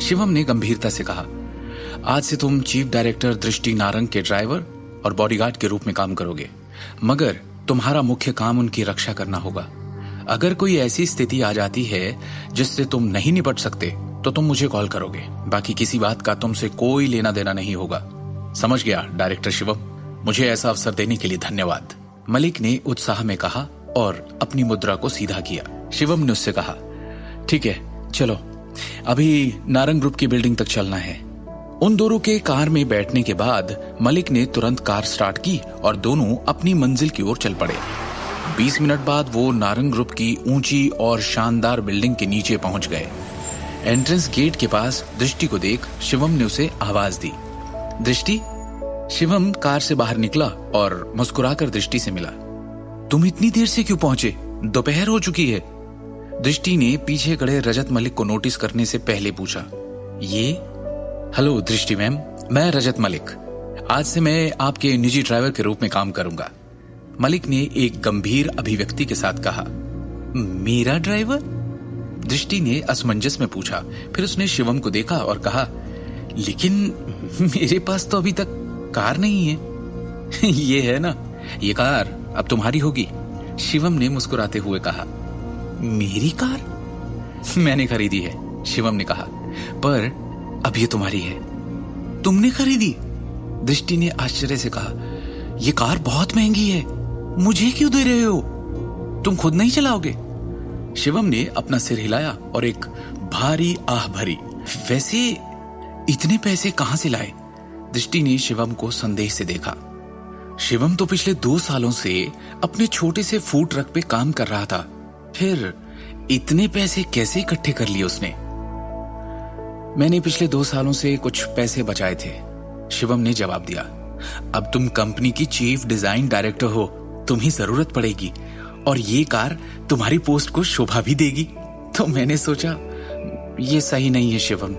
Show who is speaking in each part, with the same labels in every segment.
Speaker 1: शिवम ने गंभीरता से कहा, आज से तुम चीफ डायरेक्टर दृष्टि नारंग के ड्राइवर और बॉडीगार्ड के रूप में काम करोगे, मगर तुम्हारा मुख्य काम उनकी रक्षा करना होगा। अगर कोई ऐसी स्थिति आ जाती है जिससे तुम नहीं निपट सकते तो तुम मुझे कॉल करोगे, बाकी किसी बात का तुमसे कोई लेना देना नहीं होगा। समझ गया डायरेक्टर शिवम, मुझे ऐसा अवसर देने के लिए धन्यवाद, मलिक ने उत्साह में कहा और अपनी मुद्रा को सीधा किया। शिवम ने उससे कहा, ठीक है चलो, अभी नारंग ग्रुप की बिल्डिंग तक चलना है। उन दोनों के कार में बैठने के बाद मलिक ने तुरंत कार स्टार्ट की और दोनों अपनी मंजिल की ओर चल पड़े। 20 मिनट बाद वो नारंग ग्रुप की ऊंची और शानदार बिल्डिंग के नीचे पहुंच गए। एंट्रेंस गेट के पास दृष्टि को देख शिवम ने उसे आवाज दी, दृष्टि। शिवम कार से बाहर निकला और मुस्कुराकर दृष्टि से मिला। तुम इतनी देर से क्यों पहुंचे? दोपहर हो चुकी है। दृष्टि ने पीछे खड़े रजत मलिक को नोटिस करने से पहले पूछा। ये? हेलो दृष्टि मैम, मैं रजत मलिक। आज से मैं आपके निजी ड्राइवर के रूप में काम करूंगा, मलिक ने एक गंभीर अभिव्यक्ति के साथ कहा। मेरा ड्राइवर? दृष्टि ने असमंजस में पूछा। फिर उसने शिवम को देखा और कहा, लेकिन मेरे पास तो अभी तक कार नहीं है। ये है ना, ये कार अब तुम्हारी होगी, शिवम ने मुस्कुराते हुए कहा। मेरी कार? मैंने खरीदी है, शिवम ने कहा, पर अब ये तुम्हारी है। तुमने खरीदी? दृष्टि ने आश्चर्य से कहा, ये कार बहुत महंगी है, मुझे क्यों दे रहे हो? तुम खुद नहीं चलाओगे? शिवम ने अपना सिर हिलाया और एक भारी आह भरी। वैसे इतने पैसे कहां से लाए? दृष्टि ने शिवम को संदेह से देखा। शिवम तो पिछले 2 सालों से अपने छोटे से फूड ट्रक पे काम कर रहा था, फिर इतने पैसे कैसे इकट्ठे कर लिए उसने? मैंने पिछले 2 सालों से कुछ पैसे बचाए थे, शिवम ने जवाब दिया। अब तुम कंपनी की चीफ डिजाइन डायरेक्टर हो, तुम्हें जरूरत पड़ेगी और ये कार तुम्हारी पोस्ट को शोभा भी देगी, तो मैंने सोचा ये सही नहीं है शिवम।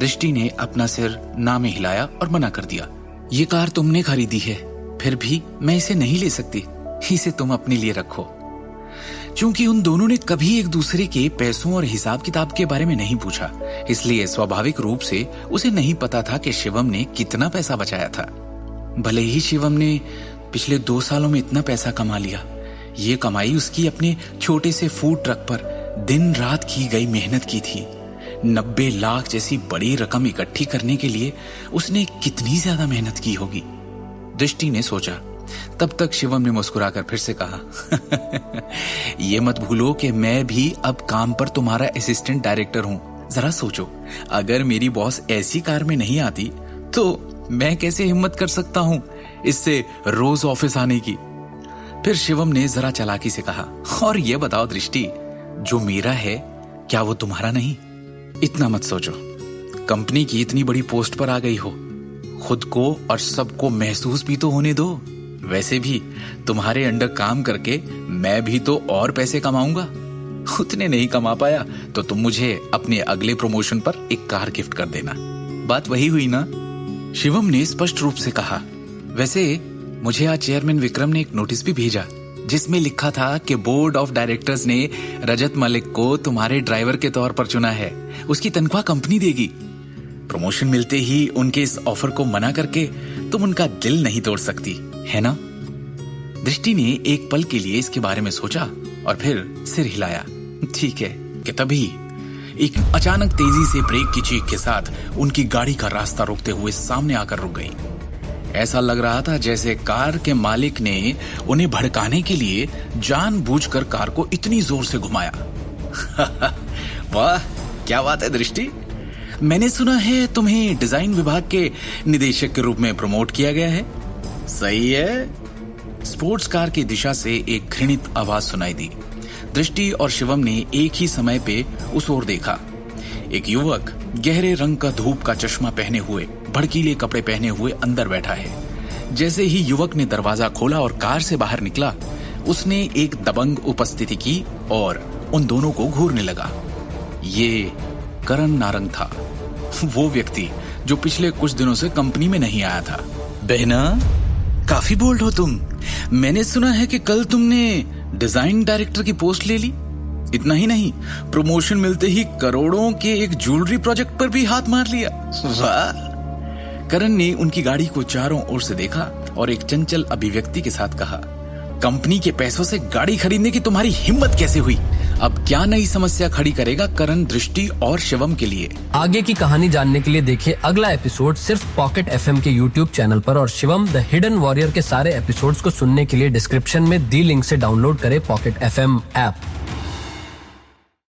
Speaker 1: दृष्टि ने अपना सिर ना में हिलाया और मना कर दिया। ये कार तुमने खरीदी है, फिर भी मैं इसे नहीं ले सकती, इसे तुम अपने लिए रखो। चूंकि उन दोनों ने कभी एक दूसरे के पैसों और हिसाब किताब के बारे में नहीं पूछा, इसलिए स्वाभाविक रूप से उसे नहीं पता था कि शिवम ने कितना पैसा बचाया था। भले ही शिवम ने पिछले 2 सालों में इतना पैसा कमा लिया, ये कमाई उसकी अपने छोटे से फूड ट्रक पर दिन रात की गई मेहनत की थी। 90 लाख जैसी बड़ी रकम इकट्ठी करने के लिए उसने कितनी ज्यादा मेहनत की होगी, दृष्टि ने सोचा। तब तक शिवम ने मुस्कुराकर फिर से कहा, ये मत भूलो कि मैं भी अब काम पर तुम्हारा असिस्टेंट डायरेक्टर हूं। जरा सोचो, अगर मेरी बॉस ऐसी कार में नहीं आती तो मैं कैसे हिम्मत कर सकता हूं इससे रोज ऑफिस आने की। फिर शिवम ने जरा चालाकी से कहा, और ये बताओ दृष्टि, जो मेरा है क्या वो तुम्हारा नहीं? इतना मत सोचो, कंपनी की इतनी बड़ी पोस्ट पर आ गई हो, खुद को और सबको महसूस भी तो होने दो। वैसे भी तुम्हारे अंडर काम करके मैं भी तो और पैसे कमाऊंगा। उतने नहीं कमा पाया तो तुम मुझे अपने अगले प्रमोशन पर एक कार गिफ्ट कर देना। बात वही हुई ना? शिवम ने स्पष्ट रूप से कहा। वैसे मुझे आज चेयरमैन विक्रम ने एक नोटिस भी भेजा, जिसमें लिखा था कि बोर्ड ऑफ डायरेक्टर्स ने रजत मलिक को तुम्हारे ड्राइवर के तौर पर चुना है। उसकी तनख्वाह कंपनी देगी। प्रमोशन मिलते ही उनके इस ऑफर को मना करके तुम उनका दिल नहीं तोड़ सकती, है ना? दृष्टि ने एक पल के लिए इसके बारे में सोचा और फिर सिर हिलाया। ठीक है। कि तभी एक अचानक तेजी से ब्रेक की चीख के साथ उनकी गाड़ी का रास्ता रोकते हुए सामने आकर रुक गई। ऐसा लग रहा था जैसे कार के मालिक ने उन्हें भड़काने के लिए जानबूझकर कार को इतनी जोर से घुमाया। वाह, क्या बात है दृष्टि, मैंने सुना है तुम्हें डिजाइन विभाग के निदेशक के रूप में प्रमोट किया गया है। सही है। स्पोर्ट्स कार की दिशा से एक घृणित आवाज सुनाई दी। दृष्टि और शिवम ने एक ही समय पे उस ओर देखा। एक युवक गहरे रंग का धूप का चश्मा पहने हुए, भड़कीले कपड़े पहने हुए अंदर बैठा है। जैसे ही युवक ने दरवाजा खोला और कार से बाहर निकला, उसने एक दबंग उपस्थिति की और उन दोनों को घूरने लगा। ये करण नारंग था, वो व्यक्ति जो पिछले कुछ दिनों से कंपनी में नहीं आया था। बहना, काफी बोल्ड हो तुम। मैंने सुना है कि कल तुमने डिजाइन डायरेक्टर की पोस्ट ले ली। इतना ही नहीं, प्रमोशन मिलते ही करोड़ों के एक ज्वेलरी प्रोजेक्ट पर भी हाथ मार लिया। वाह। करण ने उनकी गाड़ी को चारों ओर से देखा और एक चंचल अभिव्यक्ति के साथ कहा, कंपनी के पैसों से गाड़ी खरीदने की तुम्हारी हिम्मत कैसे हुई? अब क्या नई समस्या खड़ी करेगा करण, दृष्टि और शिवम के लिए?
Speaker 2: आगे की कहानी जानने के लिए देखिए अगला एपिसोड सिर्फ पॉकेट एफएम के यूट्यूब चैनल पर, और शिवम द हिडन वॉरियर के सारे एपिसोड्स को सुनने के लिए डिस्क्रिप्शन में दी लिंक से डाउनलोड करें पॉकेट एफएम ऐप।